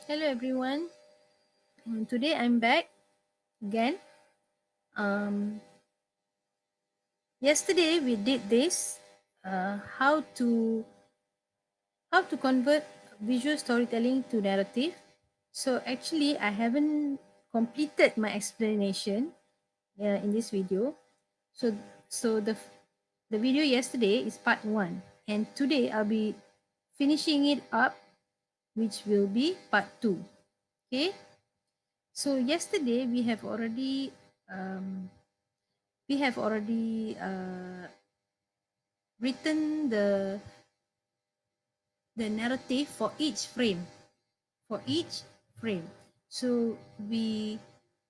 Hello everyone. Today I'm back again. Um, Yesterday we did this how to convert visual storytelling to narrative. So actually I haven't completed my explanation in this video. So so the video yesterday is part 1 and today I'll be finishing it up, which will be part 2. Okay? So yesterday um, we have already written the narrative for each frame, for each frame. So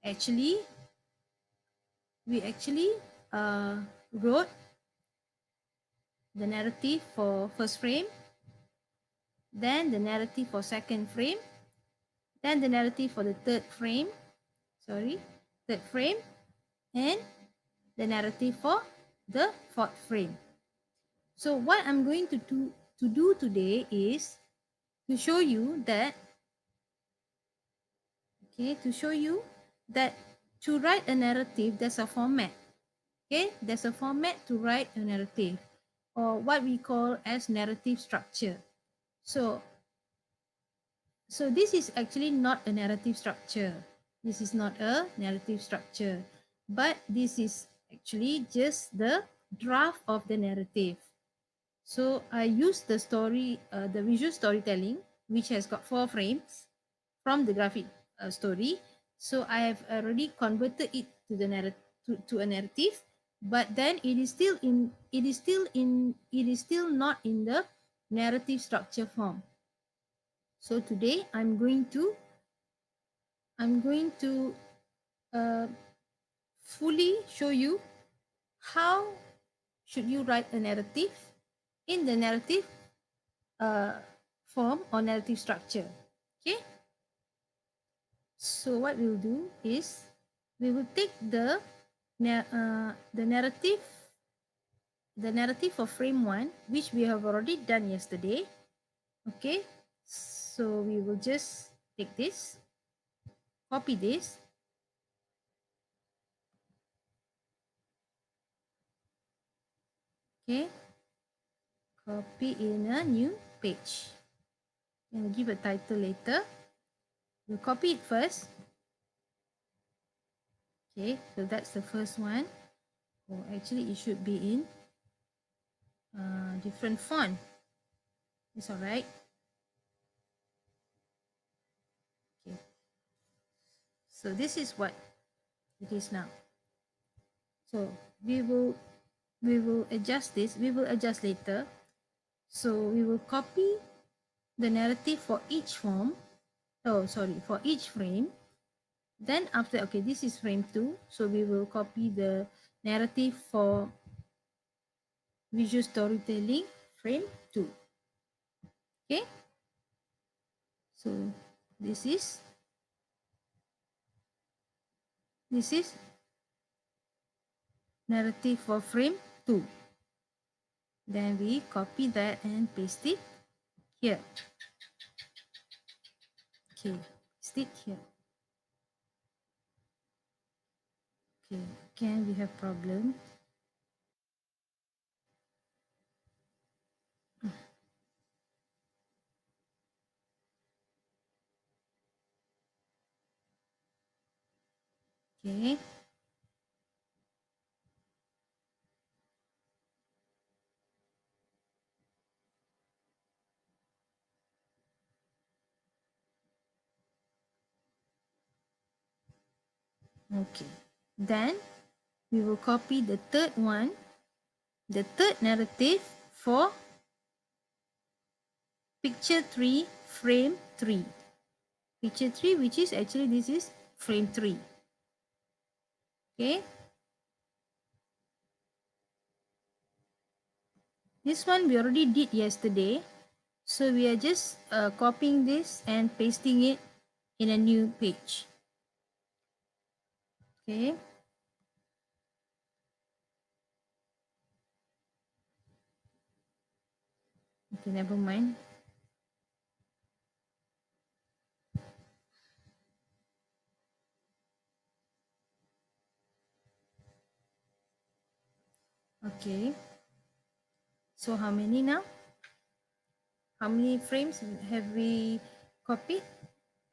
actually we actually wrote the narrative for first frame, then the narrative for second frame, then the narrative for the third frame, and the narrative for the fourth frame. So what I'm going to do today is to show you that to show you that to write a narrative, there's a format. Okay, there's a format to write a narrative, or what we call as narrative structure. So, so this is actually not a narrative structure. This is not a narrative structure, but this is actually just the draft of the narrative. So I use the visual storytelling, which has got 4 frames from the graphic story. So I have already converted it to to a narrative, but then it is still not in the narrative structure form. So today I'm going to uh, fully show you how should you write a narrative in the narrative uh, form or narrative structure. Okay. So what we'll do is we will take the narrative for frame 1, which we have already done yesterday. Okay, so we will just take this, copy this. Okay, copy in a new page and give a title later. We'll copy it first. Okay, so that's the first one. Oh, actually it should be in different font. It's all right. Okay, so this is what it is now. So we will we will adjust this. We will adjust later. So we will copy the narrative for each form. Oh, sorry, for each frame. Then after, okay, this is frame 2. So we will copy the narrative for visual storytelling frame 2. Okay. So this is this is narrative for frame 2. Then we copy that and paste it here. Okay, paste it here. Okay, again we have problem. Okay. Okay. Then we will copy the third one, the third narrative for picture 3, frame 3. Picture 3, which is actually this is frame 3. Okay. This one we already did yesterday. So we are just copying this and pasting it in a new page. Okay. Okay, never mind. Okay, so how many now? How many frames have we copied?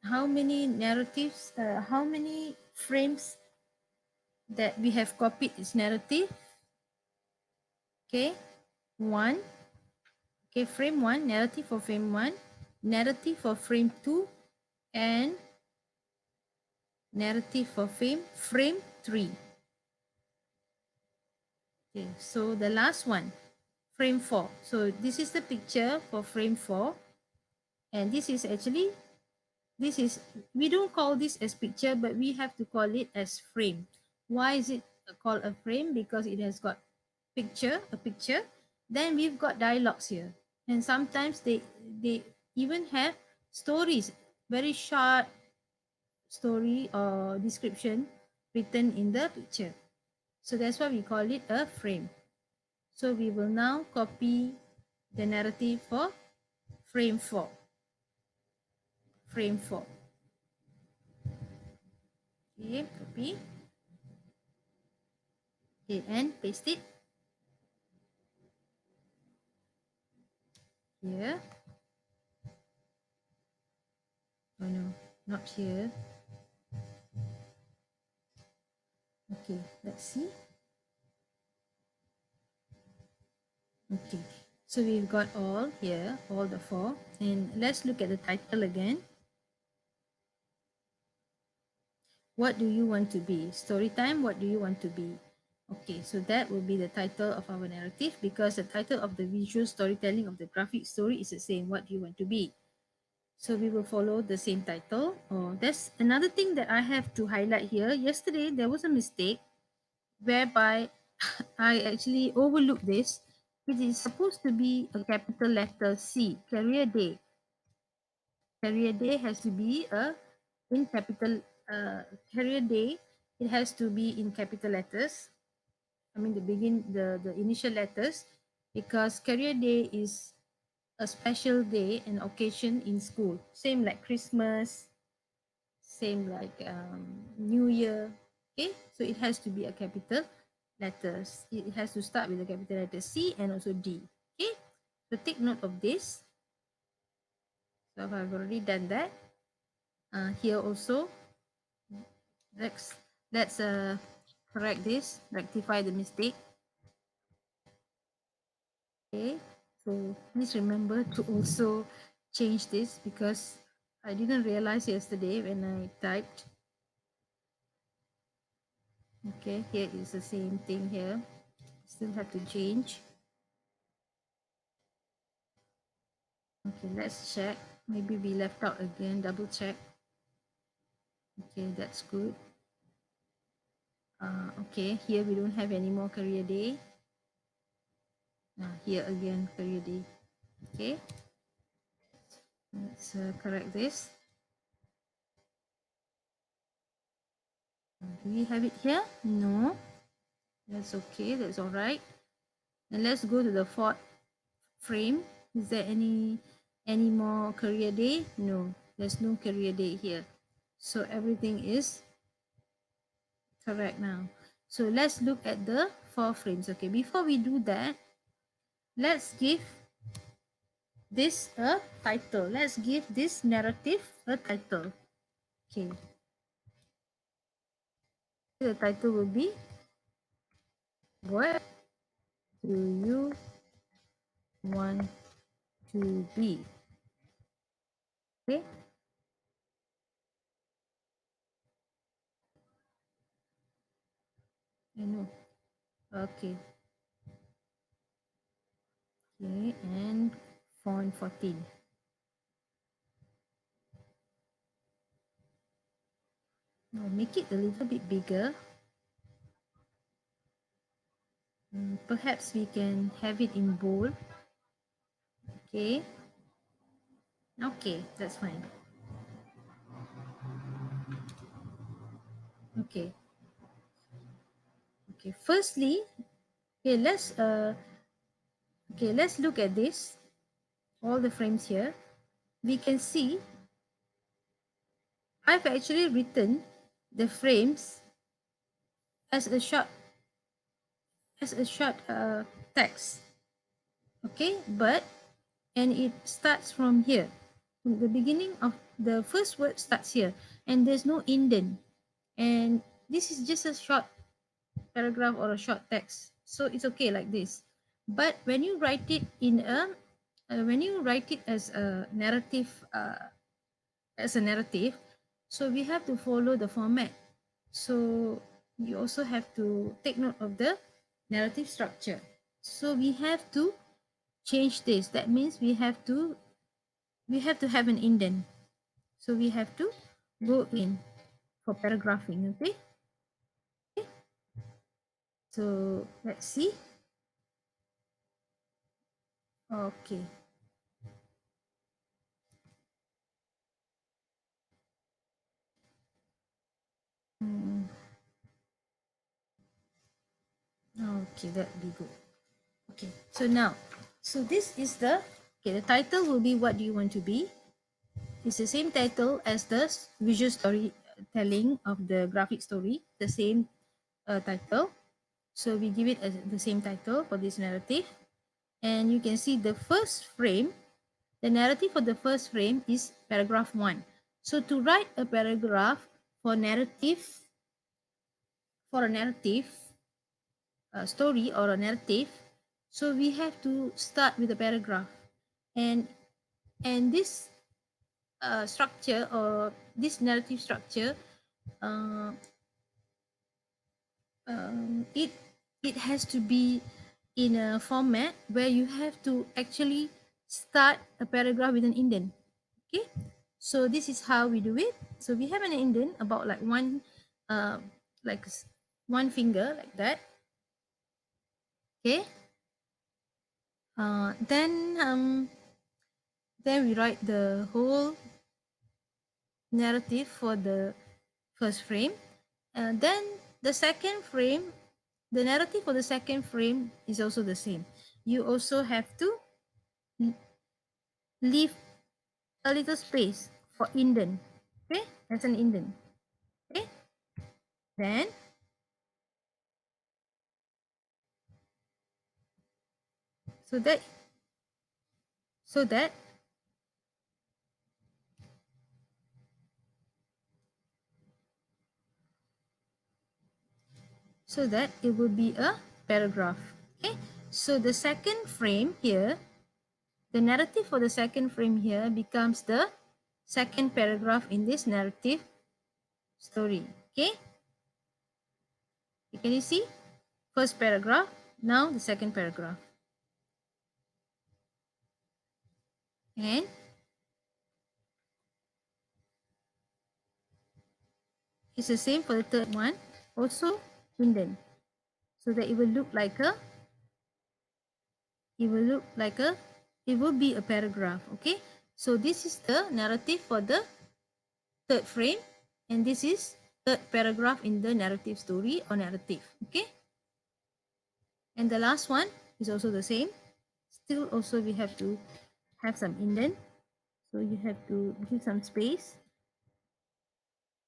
How many narratives, how many frames that we have copied is narrative? Okay, one. Okay, frame one, narrative for frame one, narrative for frame two, and narrative for frame three. Okay, so the last one, frame four. So this is the picture for frame four, and this is actually, this is, we don't call this as picture, but we have to call it as frame. Why is it called a frame? Because it has got a picture, then we've got dialogues here, and sometimes they even have stories, very short story or description written in the picture. So that's why we call it a frame. So we will now copy the narrative for frame 4. Frame 4. Okay, copy. Okay, and paste it here. Oh no, not here. Okay, let's see. Okay, so we've got all here, all the 4. And let's look at the title again. What do you want to be? Story time, what do you want to be? Okay, so that will be the title of our narrative, because the title of the visual storytelling of the graphic story is the same. What do you want to be? So we will follow the same title. Oh, that's another thing that I have to highlight here. Yesterday, there was a mistake whereby I actually overlooked this. It is supposed to be a capital letter C, career day. Career day has to be a in capital, career day. It has to be in capital letters. I mean the initial letters, because career day is a special day and occasion in school. Same like Christmas, same like New Year. Okay, so it has to be a capital letters. It has to start with a capital letter C and also D. Okay, so take note of this. So I've already done that. Here also, let's let's correct this, rectify the mistake. Okay, so please remember to also change this, because I didn't realize yesterday when I typed. Okay, here is the same thing here. Still have to change. Okay, let's check. Maybe we left out again, double check. Okay, that's good. Okay, here we don't have any more career day. Here again, career day. Okay, let's correct this. Do we have it here? No, that's okay, that's all right. And let's go to the fourth frame. Is there any more career day? No, there's no career day here. So everything is correct now. So let's look at the 4 frames. Okay, before we do that, let's give this a title. Let's give this narrative a title. Okay, the title will be, what do you want to be? Okay, I know. Okay, okay, and font 14. Now make it a little bit bigger. Perhaps we can have it in bold. Okay, okay, that's fine. Okay, okay. Firstly, okay, let's look at this. All the frames here. We can see I've actually written the frames as a short as a short text. Okay, but and it starts from here. The beginning of the first word starts here, and there's no indent. And this is just a short paragraph or a short text, so it's okay like this. But when you write it in a when you write it as a narrative, so we have to follow the format. So you also have to take note of the narrative structure. So we have to change this. That means we have to have an indent. So we have to go in for paragraphing. Okay. So let's see. Okay. Mm, okay, that'd be good. Okay. So now, so this is the title will be what do you want to be? It's the same title as the visual storytelling of the graphic story. The same title. So we give it as the same title for this narrative. And you can see the first frame, the narrative for the first frame is paragraph 1. So to write a paragraph for a narrative story or a narrative, so we have to start with a paragraph. And this structure or this narrative structure, uh, it has to be in a format where you have to actually start a paragraph with an indent. Okay, so this is how we do it. So we have an indent about like uh, like one finger like that. Okay, then we write the whole narrative for the first frame. Then the second frame, the narrative for the second frame is also the same. You also have to leave a little space for indent. Okay, that's an indent. Okay, then so that so that it will be a paragraph. Okay, so the second frame here, the narrative for the second frame here becomes the second paragraph in this narrative story. Okay, can you see? First paragraph, now the second paragraph. And it's the same for the third one, also indent. So that it will look like a, it will look like a, it will be a paragraph. Okay, so this is the narrative for the third frame, and this is third paragraph in the narrative story or narrative. Okay, and the last one is also the same. Still also we have to have some indent, so you have to give some space.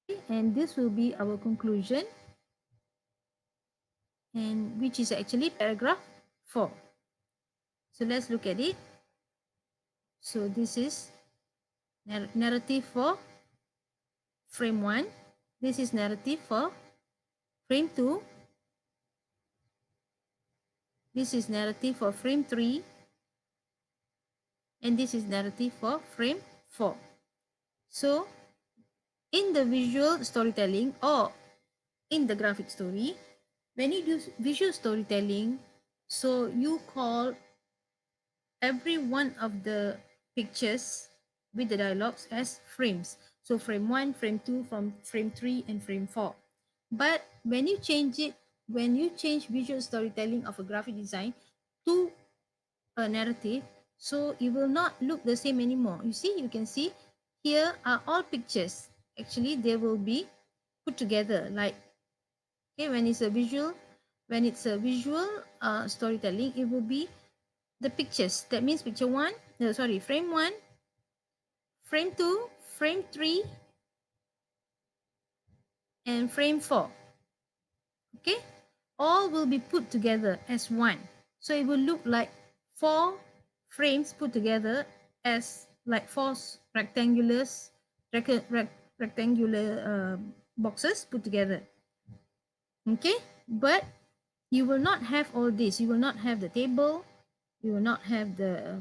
Okay? And this will be our conclusion, and which is actually paragraph 4. So let's look at it. So this is narrative for frame 1. This is narrative for frame 2. This is narrative for frame 3. And this is narrative for frame 4. So in the visual storytelling or in the graphic story, when you do visual storytelling, so you call every one of the pictures with the dialogues as frames. So frame 1, frame 2, from frame 3, and frame 4. But when you change it, when you change visual storytelling of a graphic design to a narrative, so it will not look the same anymore. You see, you can see here are all pictures. Actually, they will be put together like, okay, when it's a visual storytelling, it will be the pictures. That means picture 1, no, sorry, frame 1, frame 2, frame 3, and frame 4. Okay, all will be put together as one. So it will look like four frames put together as like four rec- rec- rectangular boxes put together. Okay, but you will not have all this. You will not have the table. You will not have the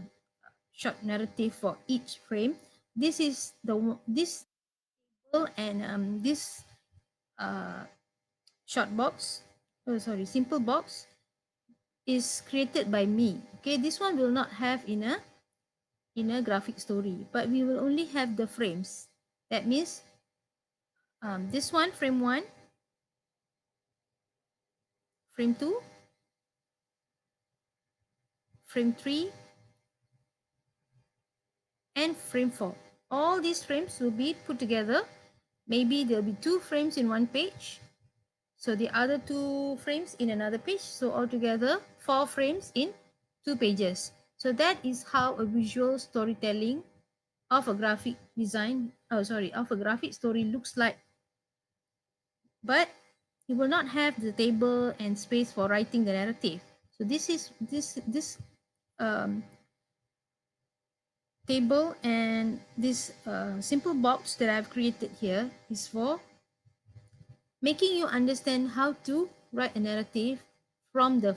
short narrative for each frame. This is this table and this uh, short box. Oh, sorry, simple box is created by me. Okay, this one will not have in a graphic story, but we will only have the frames. That means this one, frame one, frame two, frame three, and frame four. All these frames will be put together. Maybe there'll be two frames in one page. So the other two frames in another page. So altogether, four frames in two pages. So that is how a visual storytelling of a graphic design, of a graphic story looks like. But you will not have the table and space for writing the narrative. So this um, table and this simple box that I've created here is for making you understand how to write a narrative from the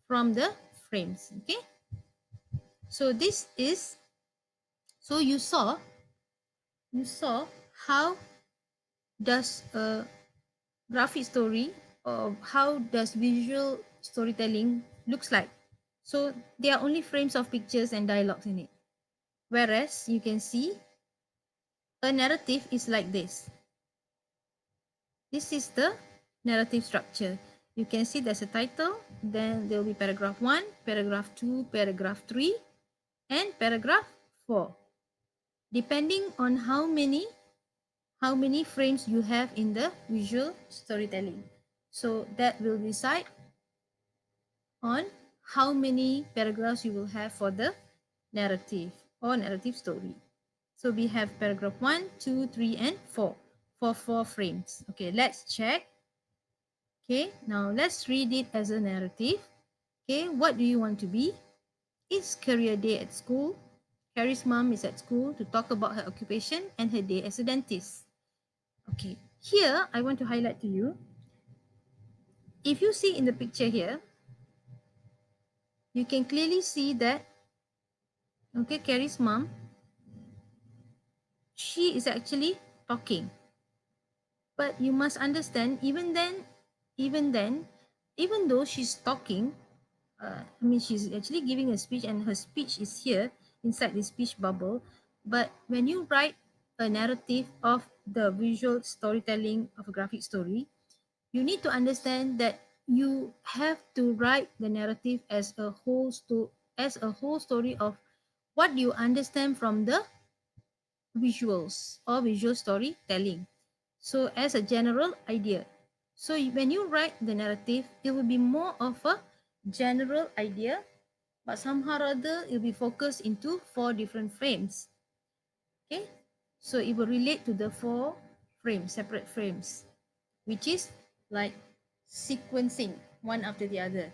from the frames. Okay, so this is so you saw how does a graphic story or how does visual storytelling looks like. So there are only frames of pictures and dialogues in it, whereas you can see a narrative is like this. This is the narrative structure. You can see there's a title, then there will be paragraph 1, paragraph 2, paragraph 3, and paragraph 4, depending on how many frames you have in the visual storytelling. So that will decide on how many paragraphs you will have for the narrative or narrative story. So we have paragraph 1, 2, 3, and 4 for 4 frames. Okay, let's check. Okay, now let's read it as a narrative. Okay, what do you want to be? It's career day at school. Carrie's mom is at school to talk about her occupation and her day as a dentist. Okay, here I want to highlight to you. If you see in the picture here, you can clearly see that, okay, Carrie's mom, she is actually talking. But you must understand, even then, even though she's talking, I mean, she's actually giving a speech, and her speech is here inside the speech bubble. But when you write a narrative of the visual storytelling of a graphic story, you need to understand that you have to write the narrative as a as a whole story of what you understand from the visuals or visual storytelling. So as a general idea. So when you write the narrative, it will be more of a general idea, but somehow or other it will be focused into 4 different frames. Okay, so it will relate to the 4 frames, separate frames, which is like sequencing one after the other.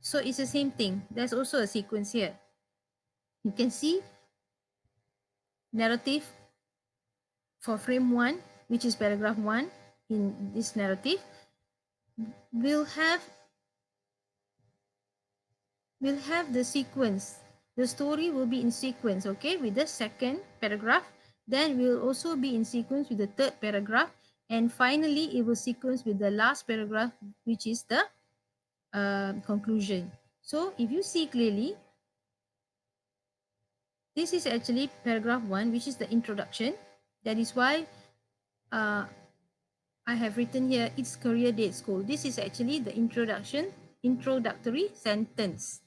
So it's the same thing. There's also a sequence here. You can see narrative for frame 1, which is paragraph 1 in this narrative, will have the sequence. The story will be in sequence, okay, with the second paragraph. Then will also be in sequence with the third paragraph, and finally it will sequence with the last paragraph, which is the conclusion. So if you see clearly, this is actually paragraph 1, which is the introduction. That is why uh, I have written here, it's career day at school. This is actually the introductory sentence.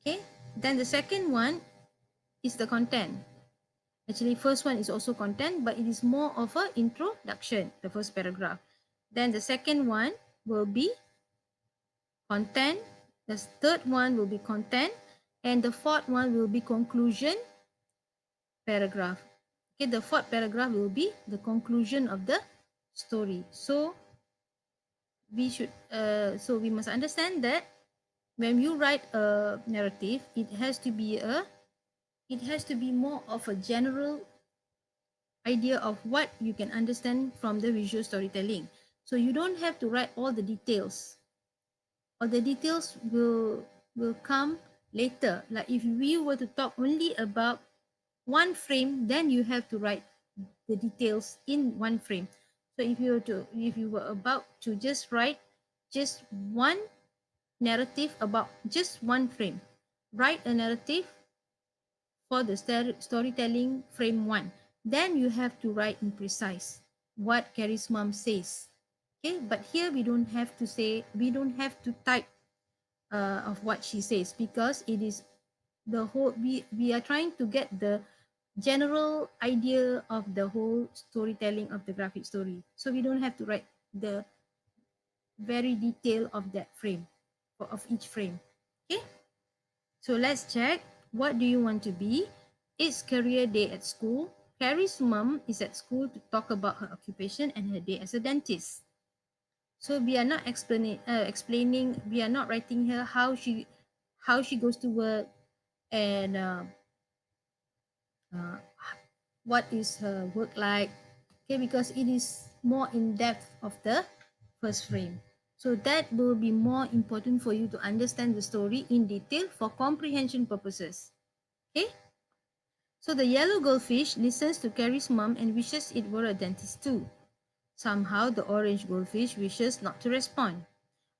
Okay, then the second one is the content. Actually, first one is also content, but it is more of a introduction, the first paragraph. Then the second one will be content. The third one will be content. And the fourth one will be conclusion paragraph. Okay, the fourth paragraph will be the conclusion of the story. So we must understand that when you write a narrative, it has to be more of a general idea of what you can understand from the visual storytelling. So you don't have to write all the details, or the details will come later. Like if we were to talk only about one frame, then you have to write the details in one frame. So if you were about to just write just one narrative about just one frame, write a narrative for the storytelling frame one. Then you have to write in precise what Carrie's mom says. Okay, but here we don't have to type of what she says, because it is the whole we are trying to get the general idea of the whole storytelling of the graphic story. So we don't have to write the very detail of that frame, or of each frame. Okay, so let's check. What do you want to be? It's career day at school. Carrie's mom is at school to talk about her occupation and her day as a dentist. So we are not explaining. We are not writing here how she goes to work, and uh, what is her work like. Okay, because it is more in depth of the first frame. So that will be more important for you to understand the story in detail for comprehension purposes. Okay, so the yellow goldfish listens to Carrie's mom and wishes it were a dentist too. Somehow the orange goldfish wishes not to respond.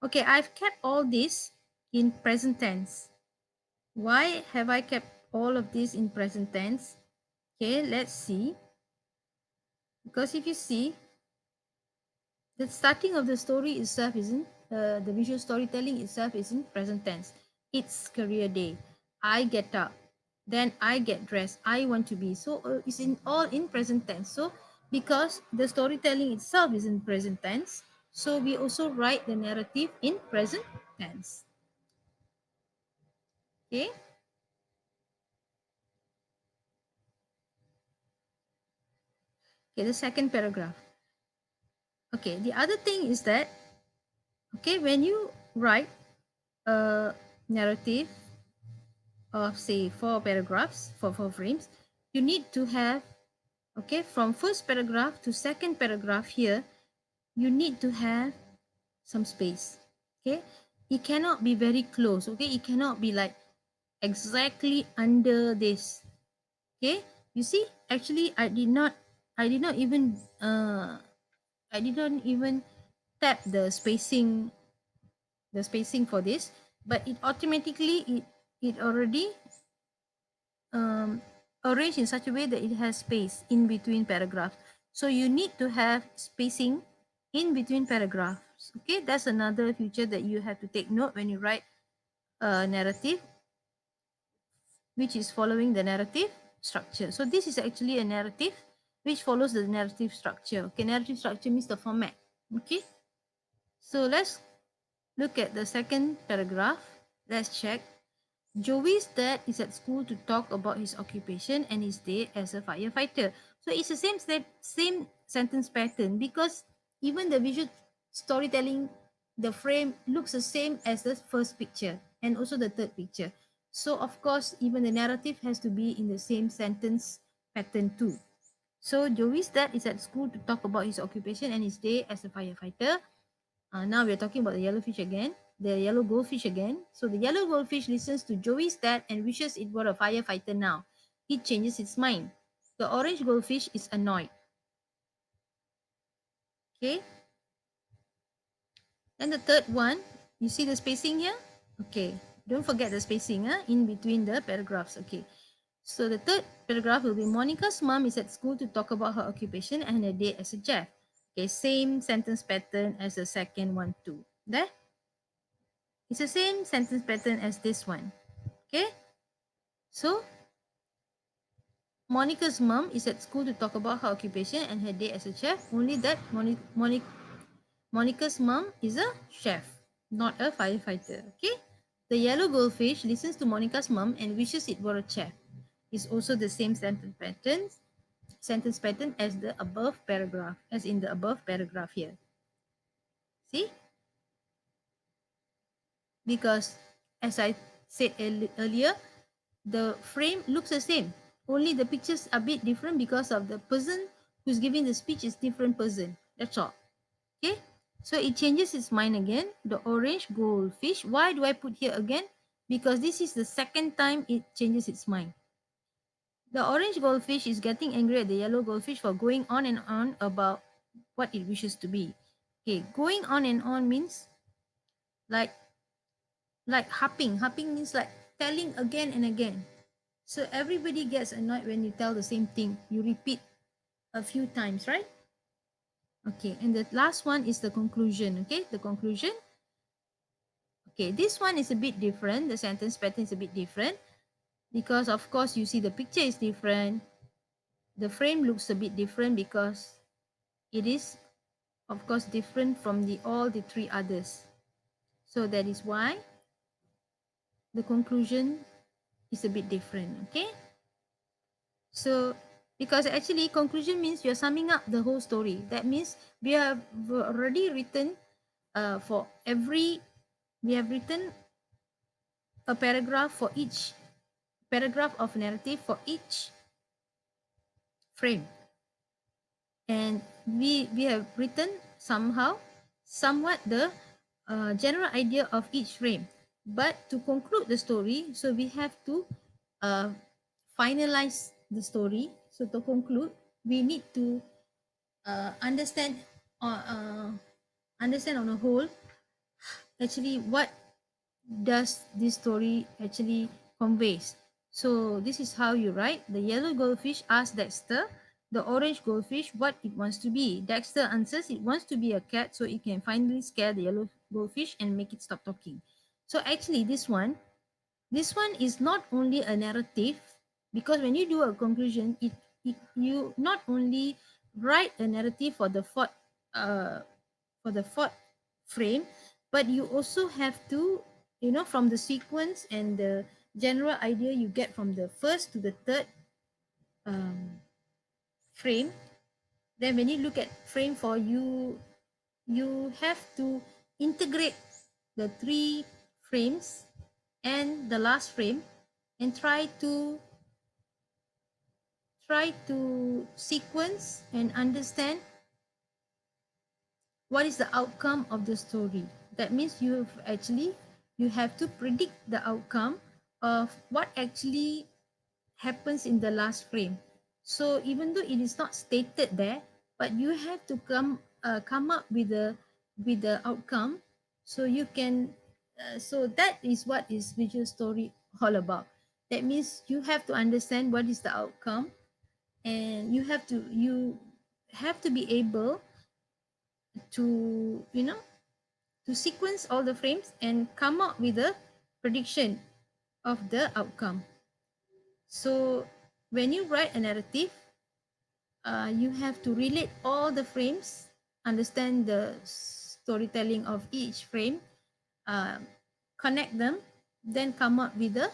Okay, I've kept all this in present tense. Why have I kept all of this in present tense? Okay, let's see. Because if you see, the starting of the story itself isn't, the visual storytelling itself isn't present tense. It's career day. I get up, then I get dressed. I want to be. So it's in all in present tense. So because the storytelling itself is in present tense, so we also write the narrative in present tense. Okay. Okay. The second paragraph. Okay. The other thing is that, okay, when you write a narrative of say four paragraphs for four frames, you need to have, okay, from first paragraph to second paragraph here, you need to have some space. Okay, it cannot be very close. Okay, it cannot be like exactly under this. Okay, you see, actually I did not even I didn't even tap the spacing for this, but it automatically it already arranged in such a way that it has space in between paragraphs. So you need to have spacing in between paragraphs. Okay, that's another feature that you have to take note when you write a narrative, which is following the narrative structure. So this is actually a narrative which follows the narrative structure. Okay, narrative structure means the format. Okay, so let's look at the second paragraph. Let's check. Joey's dad is at school to talk about his occupation and his day as a firefighter. So it's the same sentence pattern, because even the visual storytelling, the frame looks the same as the first picture and also the third picture. So of course, even the narrative has to be in the same sentence pattern too. So Joey's dad is at school to talk about his occupation and his day as a firefighter. Now we're talking about the yellowfish again, the yellow goldfish again. So the yellow goldfish listens to Joey's dad and wishes it were a firefighter now. It changes its mind. The orange goldfish is annoyed. Okay. And the third one, you see the spacing here? Okay. Don't forget the spacing in between the paragraphs. Okay. So the third paragraph will be Monica's mom is at school to talk about her occupation and her day as a chef. Okay, same sentence pattern as the second one too. There. It's the same sentence pattern as this one. Okay, so Monica's mom is at school to talk about her occupation and her day as a chef. Only that Monica's mom is a chef, not a firefighter. Okay, the yellow goldfish listens to Monica's mom and wishes it were a chef. It's also the same sentence pattern. sentence pattern as the above paragraph, as in the above paragraph here. See? Because as I said earlier, the frame looks the same. Only the pictures are a bit different because of the person who's giving the speech is different person. That's all. Okay. So it changes its mind again. The orange goldfish. Why do I put here again? Because this is the second time it changes its mind. The orange goldfish is getting angry at the yellow goldfish for going on and on about what it wishes to be. Okay, going on and on means like harping. Harping means like telling again and again. So everybody gets annoyed when you tell the same thing. You repeat a few times, right? Okay, and the last one is the conclusion. Okay, the conclusion. Okay, this one is a bit different. The sentence pattern is a bit different because, of course, you see the picture is different. The frame looks a bit different because it is, of course, different from all the three others. So that is why the conclusion is a bit different. Okay, so because actually conclusion means you're summing up the whole story. That means we have already written for every we have written a paragraph for each paragraph of narrative for each frame, and we have written somehow somewhat the general idea of each frame. But to conclude the story, so we have to uh, finalize the story. So to conclude, we need to understand uh, uh, understand on a whole actually what does this story actually conveys. So this is how you write. The yellow goldfish asks Dexter the orange goldfish what it wants to be. Dexter answers it wants to be a cat so it can finally scare the yellow goldfish and make it stop talking. So actually this one is not only a narrative, because when you do a conclusion, you not only write a narrative uh, for the fourth frame, but you also have to, from the sequence and the general idea you get from the first to the third um, frame. Then when you look at frame four, you have to integrate the three frames and the last frame and try to sequence and understand what is the outcome of the story. That means you have to predict the outcome of what actually happens in the last frame. So even though it is not stated there, but you have to come up with the outcome. So you can so that is what is visual story all about. That means you have to understand what is the outcome, and you have to be able to to sequence all the frames and come up with a prediction of the outcome. So when you write a narrative, you have to relate all the frames, understand the storytelling of each frame, uh, connect them, then come up with the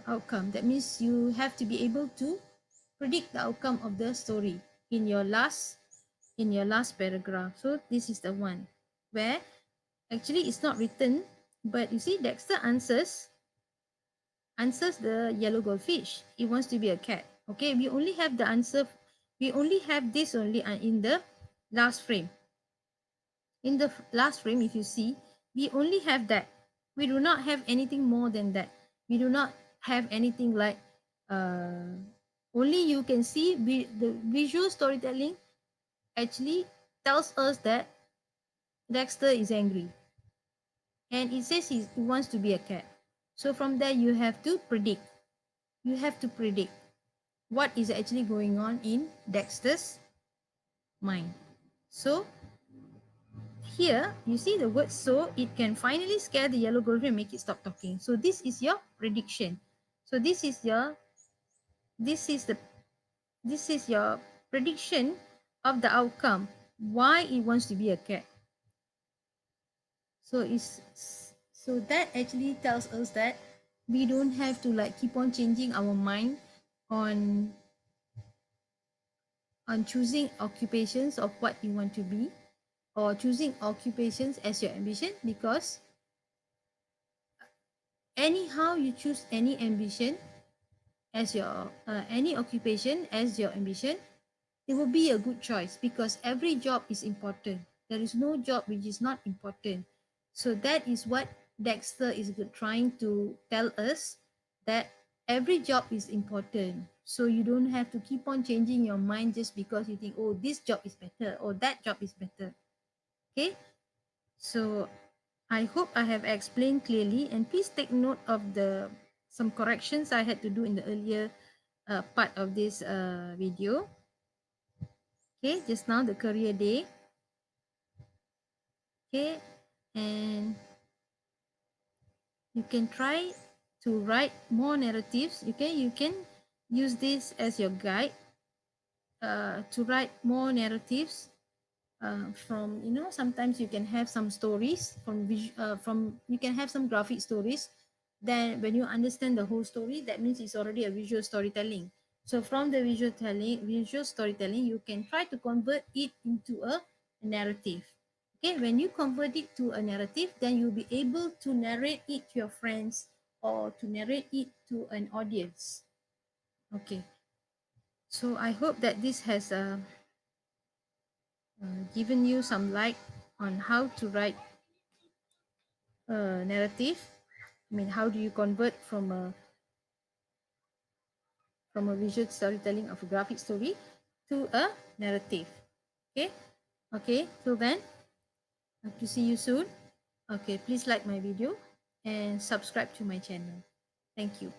outcome. That means you have to be able to predict the outcome of the story in your last paragraph. So this is the one where actually it's not written, but you see Dexter answers the yellow goldfish. He wants to be a cat. Okay, we only have the answer. We only have this only in the last frame. In the last frame, if you see, we only have that. We do not have anything more than that. We do not have anything like uh, only you can see the visual storytelling actually tells us that Dexter is angry, and it says he wants to be a cat. So from there you have to predict. You have to predict what is actually going on in Dexter's mind. So here you see the word so it can finally scare the yellow goldfish and make it stop talking. So this is your prediction. So this is the this is your prediction of the outcome. Why it wants to be a cat. So that actually tells us that we don't have to like keep on changing our mind on on choosing occupations of what you want to be, or choosing occupations as your ambition, because anyhow you choose any ambition as your any occupation as your ambition, it will be a good choice, because every job is important. There is no job which is not important. So that is what Dexter is trying to tell us, that every job is important. So you don't have to keep on changing your mind just because you think, oh, this job is better or that job is better. Okay? So I hope I have explained clearly, and please take note of the some corrections I had to do in the earlier part of this video. Okay, just now the career day. Okay, and you can try to write more narratives. Okay, you can use this as your guide to write more narratives from, you know, sometimes you can have some stories from you can have some graphic stories. Then when you understand the whole story, that means it's already a visual storytelling. So from the visual storytelling, you can try to convert it into a narrative. Okay, when you convert it to a narrative, then you'll be able to narrate it to your friends or to narrate it to an audience. Okay, so I hope that this has given you some light on how to write a narrative. I mean, how do you convert from a visual storytelling of a graphic story to a narrative? Okay, okay. Till then, hope to see you soon. Okay, please like my video and subscribe to my channel. Thank you.